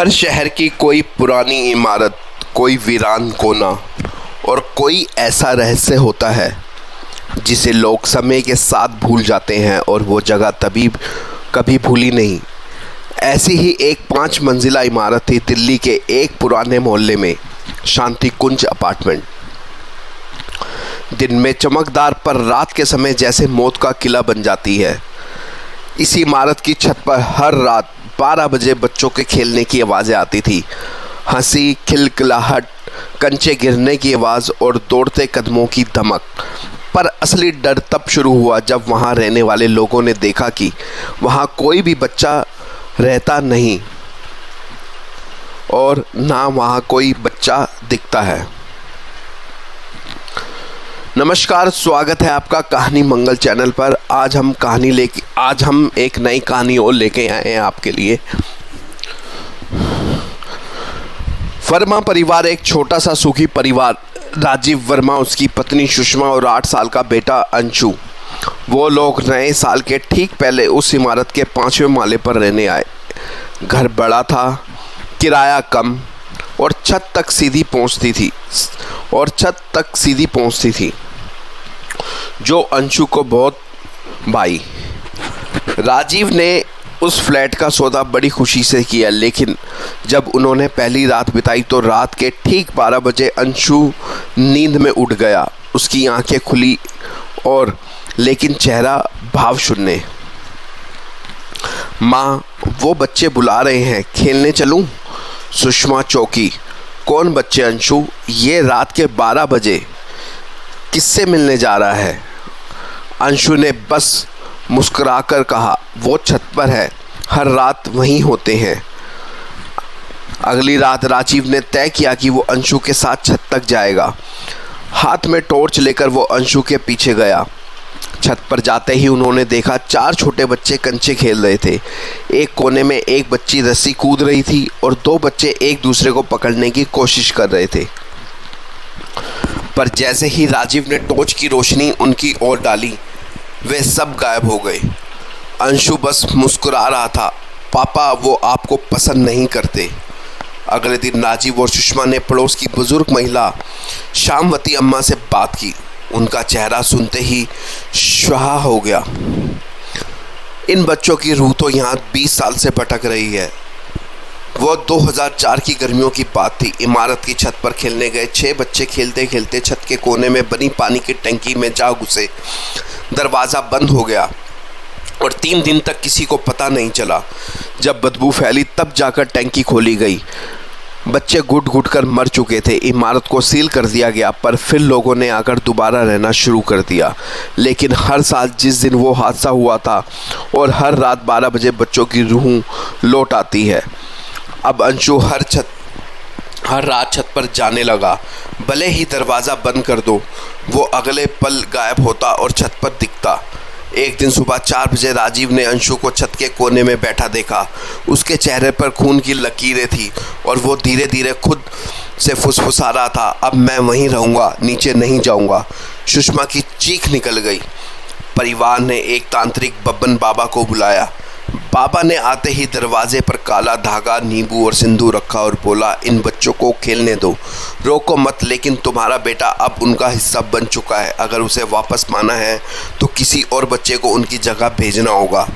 हर शहर की कोई पुरानी इमारत, कोई वीरान कोना और कोई ऐसा रहस्य होता है जिसे लोग समय के साथ भूल जाते हैं और वो जगह तभी कभी भूली नहीं। ऐसी ही एक 5 मंजिला इमारत थी दिल्ली के एक पुराने मोहल्ले में, शांति कुंज अपार्टमेंट। दिन में चमकदार पर रात के समय जैसे मौत का किला बन जाती है। इस इमारत की छत पर हर रात 12 बजे बच्चों के खेलने की आवाज़ें आती थी। हंसी, खिलखिलाहट, कंचे गिरने की आवाज़ और दौड़ते कदमों की धमक। पर असली डर तब शुरू हुआ जब वहाँ रहने वाले लोगों ने देखा कि वहाँ कोई भी बच्चा रहता नहीं और ना वहाँ कोई बच्चा दिखता है। नमस्कार, स्वागत है आपका कहानी मंगल चैनल पर। आज हम एक नई कहानी और लेके आए हैं आपके लिए। वर्मा परिवार एक छोटा सा सुखी परिवार। राजीव वर्मा, उसकी पत्नी सुषमा और 8 साल का बेटा अंशु। वो लोग नए साल के ठीक पहले उस इमारत के 5वें माले पर रहने आए। घर बड़ा था, किराया कम और छत तक सीधी पहुंचती थी जो अंशु को बहुत भाई। राजीव ने उस फ्लैट का सौदा बड़ी खुशी से किया, लेकिन जब उन्होंने पहली रात बिताई तो रात के ठीक 12 बजे अंशु नींद में उठ गया। उसकी आंखें खुली और लेकिन चेहरा भाव शून्य। माँ, वो बच्चे बुला रहे हैं, खेलने चलूं? सुषमा चौंकी। कौन बच्चे अंशु? ये रात के 12 बजे किससे मिलने जा रहा है? अंशु ने बस मुस्कुराकर कहा, वो छत पर है, हर रात वहीं होते हैं। अगली रात राजीव ने तय किया कि वो अंशु के साथ छत तक जाएगा। हाथ में टॉर्च लेकर वो अंशु के पीछे गया। छत पर जाते ही उन्होंने देखा 4 छोटे बच्चे कंचे खेल रहे थे। एक कोने में एक बच्ची रस्सी कूद रही थी और 2 बच्चे एक दूसरे को पकड़ने की कोशिश कर रहे थे। पर जैसे ही राजीव ने टॉर्च की रोशनी उनकी ओर डाली, वे सब गायब हो गए। अंशु बस मुस्कुरा रहा था। पापा, वो आपको पसंद नहीं करते। अगले दिन राजीव और सुषमा ने पड़ोस की बुजुर्ग महिला शामवती अम्मा से बात की। उनका चेहरा सुनते ही स्वाहा हो गया। इन बच्चों की रूह तो यहाँ 20 साल से भटक रही है। वो 2004 की गर्मियों की बात थी। इमारत की छत पर खेलने गए 6 बच्चे खेलते खेलते छत के कोने में बनी पानी की टंकी में जा घुसे। दरवाज़ा बंद हो गया और 3 दिन तक किसी को पता नहीं चला। जब बदबू फैली तब जाकर टंकी खोली गई। बच्चे घुट घुट कर मर चुके थे। इमारत को सील कर दिया गया, पर फिर लोगों ने आकर दोबारा रहना शुरू कर दिया। लेकिन हर साल जिस दिन वो हादसा हुआ था और हर रात 12 बजे बच्चों की रूह लौट आती है। अब अंशु हर रात छत पर जाने लगा। भले ही दरवाज़ा बंद कर दो, वो अगले पल गायब होता और छत पर दिखता। एक दिन सुबह 4 बजे राजीव ने अंशु को छत के कोने में बैठा देखा। उसके चेहरे पर खून की लकीरें थी और वो धीरे धीरे खुद से फुसफुसा रहा था, अब मैं वहीं रहूँगा, नीचे नहीं जाऊँगा। सुषमा की चीख निकल गई। परिवार ने एक तांत्रिक बब्बन बाबा को बुलाया। बाबा ने आते ही दरवाजे पर काला धागा, नींबू और सिंदूर रखा और बोला, इन बच्चों को खेलने दो, रोको मत, लेकिन तुम्हारा बेटा अब उनका हिस्सा बन चुका है। अगर उसे वापस पाना है तो किसी और बच्चे को उनकी जगह भेजना होगा।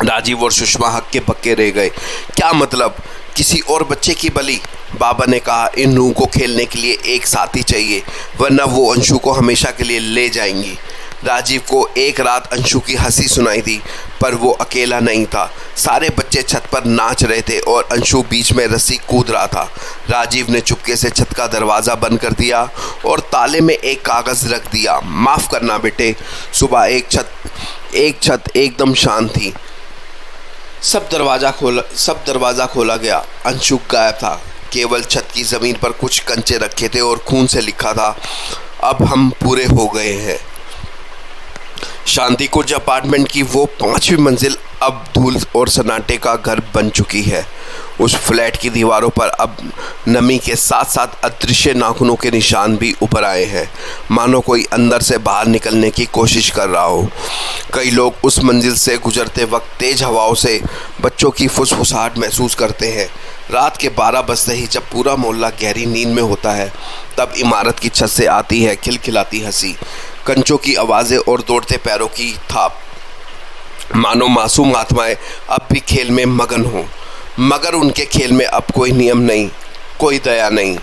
राजीव और सुषमा हक्के बक्के रह गए। क्या मतलब, किसी और बच्चे की बलि? बाबा ने कहा, इन रूह को खेलने के लिए एक साथी चाहिए, वरना वो अंशु को हमेशा के लिए ले जाएंगी। राजीव को एक रात अंशु की हंसी सुनाई दी, पर वो अकेला नहीं था। सारे बच्चे छत पर नाच रहे थे और अंशु बीच में रस्सी कूद रहा था। राजीव ने चुपके से छत का दरवाज़ा बंद कर दिया और ताले में एक कागज़ रख दिया। माफ़ करना बेटे। सुबह एक छत एकदम शांत थी। सब दरवाज़ा खोला गया। अंशु गायब था। केवल छत की ज़मीन पर कुछ कंचे रखे थे और खून से लिखा था, अब हम पूरे हो गए हैं। शांति कुंज अपार्टमेंट की वो 5वीं मंजिल अब धूल और सन्नाटे का घर बन चुकी है। उस फ्लैट की दीवारों पर अब नमी के साथ साथ अदृश्य नाखूनों के निशान भी उभर आए हैं, मानो कोई अंदर से बाहर निकलने की कोशिश कर रहा हो। कई लोग उस मंजिल से गुजरते वक्त तेज हवाओं से बच्चों की फुसफुसाहट महसूस करते हैं। रात के 12 बजते ही जब पूरा मोहल्ला गहरी नींद में होता है, तब इमारत की छत से आती है खिलखिलाती हंसी, कंचों की आवाज़ें और दौड़ते पैरों की थाप, मानो मासूम आत्माएं अब भी खेल में मगन हों। मगर उनके खेल में अब कोई नियम नहीं, कोई दया नहीं।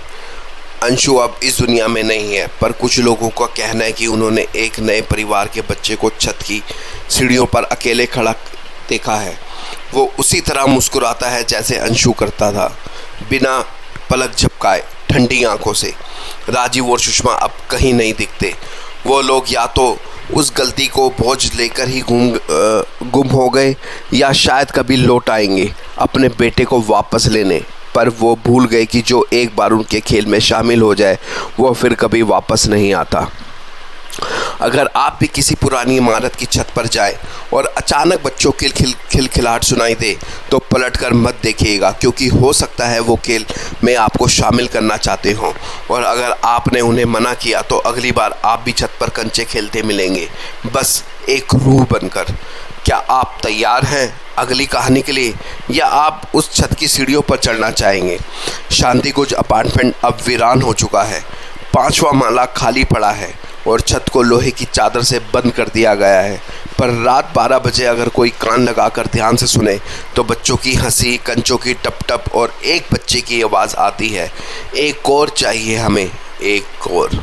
अंशु अब इस दुनिया में नहीं है, पर कुछ लोगों का कहना है कि उन्होंने एक नए परिवार के बच्चे को छत की सीढ़ियों पर अकेले खड़ा देखा है। वो उसी तरह मुस्कुराता है जैसे अंशु करता था, बिना पलक झपकाए, ठंडी आंखों से। राजीव और सुषमा अब कहीं नहीं दिखते। वो लोग या तो उस गलती को बोझ लेकर ही गुम हो गए, या शायद कभी लौट आएंगे अपने बेटे को वापस लेने। पर वो भूल गए कि जो एक बार उनके खेल में शामिल हो जाए वो फिर कभी वापस नहीं आता। अगर आप भी किसी पुरानी इमारत की छत पर जाएं और अचानक बच्चों की खिलखिलाहट सुनाई दे, तो पलटकर मत देखिएगा, क्योंकि हो सकता है वो खेल में आपको शामिल करना चाहते हों। और अगर आपने उन्हें मना किया तो अगली बार आप भी छत पर कंचे खेलते मिलेंगे, बस एक रूह बनकर। क्या आप तैयार हैं अगली कहानी के लिए, या आप उस छत की सीढ़ियों पर चढ़ना चाहेंगे? शांतिकुंज अपार्टमेंट अब वीरान हो चुका है। 5वां माला खाली पड़ा है और छत को लोहे की चादर से बंद कर दिया गया है। पर रात 12 बजे अगर कोई कान लगाकर ध्यान से सुने तो बच्चों की हंसी, कंचों की टप टप और एक बच्चे की आवाज़ आती है, एक और चाहिए हमें, एक और।